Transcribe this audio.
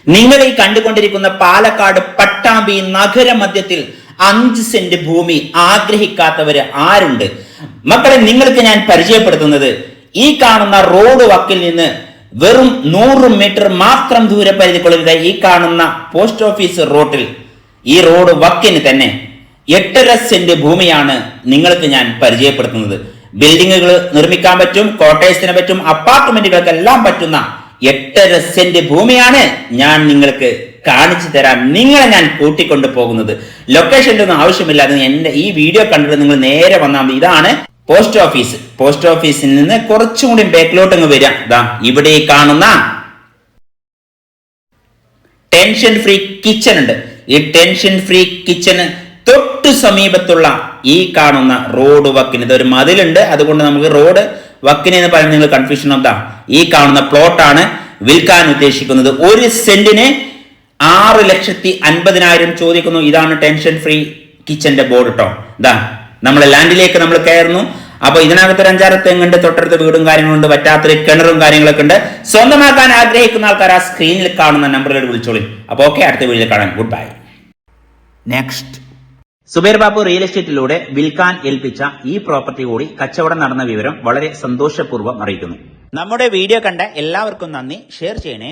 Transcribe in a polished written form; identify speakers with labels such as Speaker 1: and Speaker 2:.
Speaker 1: നിങ്ങൾ ഈ കണ്ടുകൊണ്ടിരിക്കുന്ന പാലക്കാട് പട്ടാമ്പി നഗരമധ്യത്തിൽ 5 സെന്റ് ഭൂമി ആഗ്രഹിക്കാത്തവര് ആരുണ്ട്? മക്കളെ, നിങ്ങൾക്ക് ഞാൻ പരിചയപ്പെടുത്തുന്നത് ഈ കാണുന്ന റോഡ് വക്കിൽ നിന്ന് വെറും 100 മീറ്റർ മാത്രം ദൂരപരിധിക്കുള്ളിൽ ഈ കാണുന്ന പോസ്റ്റ് ഓഫീസ് റോഡിൽ ഈ റോഡ് വക്കിന് തന്നെ 8.5 സെന്റ് ഭൂമിയാണ് നിങ്ങൾക്ക് ഞാൻ പരിചയപ്പെടുത്തുന്നത്. ബിൽഡിങ്ങുകൾ നിർമ്മിക്കാൻ പറ്റും, ക്വാർട്ടേഴ്സിന് പറ്റും, അപ്പാർട്ട്മെന്റുകൾക്കെല്ലാം പറ്റുന്ന 8.5 സെന്റ് ഭൂമിയാണ് ഞാൻ നിങ്ങൾക്ക് കാണിച്ചു തരാൻ നിങ്ങളെ ഞാൻ കൂട്ടിക്കൊണ്ടു പോകുന്നത്. ലൊക്കേഷൻ്റെ ഒന്നും ആവശ്യമില്ലാതെ എന്റെ ഈ വീഡിയോ കണ്ടിട്ട് നിങ്ങൾ നേരെ വന്നാൽ മതി. ഇതാണ് പോസ്റ്റ് ഓഫീസ്. പോസ്റ്റ് ഓഫീസിൽ നിന്ന് കുറച്ചും കൂടി ബാക്കിലോട്ട് അങ്ങ് വരാം. ഇവിടെ കാണുന്ന ടെൻഷൻ ഫ്രീ കിച്ചൺ ഉണ്ട്. ഈ ടെൻഷൻ ഫ്രീ കിച്ചന് തൊട്ട് സമീപത്തുള്ള ഈ കാണുന്ന റോഡ് വക്കിന് ഇതൊരു മതിലുണ്ട്, അതുകൊണ്ട് നമുക്ക് റോഡ് വക്കിന് എന്ന് പറയുന്നത് നിങ്ങൾ കൺഫ്യൂഷൻ എന്താ? ഈ കാണുന്ന പ്ലോട്ടാണ് വിൽക്കാൻ ഉദ്ദേശിക്കുന്നത്. 1 സെന്റിന് 6,50,000 ചോദിക്കുന്നു. ഇതാണ് ടെൻഷൻ ഫ്രീ കിച്ചന്റെ ബോർഡ് കേട്ടോ. നമ്മളെ ലാൻഡിലേക്ക് നമ്മൾ കയറുന്നു. അപ്പൊ ഇതിനകത്ത് ഒരു 5-6 തെങ്ങുണ്ട്, തൊട്ടടുത്ത് വീടും കാര്യങ്ങളുണ്ട്, പറ്റാത്തൊരു കിണറും കാര്യങ്ങളൊക്കെ ഉണ്ട്. സ്വന്തമാക്കാൻ ആഗ്രഹിക്കുന്ന ആൾക്കാർ ആ സ്ക്രീനിൽ കാണുന്ന നമ്പറിൽ വിളിച്ചോളൂ. അപ്പൊ ഓക്കെ, അടുത്ത വീഡിയോയിൽ കാണാം. Good bye. Next, Zubair Babu real എസ്റ്റേറ്റിലൂടെ വിൽക്കാൻ ഏൽപ്പിച്ച ഈ പ്രോപ്പർട്ടി കൂടി കച്ചവടം നടന്ന വിവരം വളരെ സന്തോഷപൂർവ്വം അറിയിക്കുന്നു. നമ്മുടെ വീഡിയോ കണ്ട എല്ലാവർക്കും നന്ദി. ഷെയർ ചെയ്യണേ.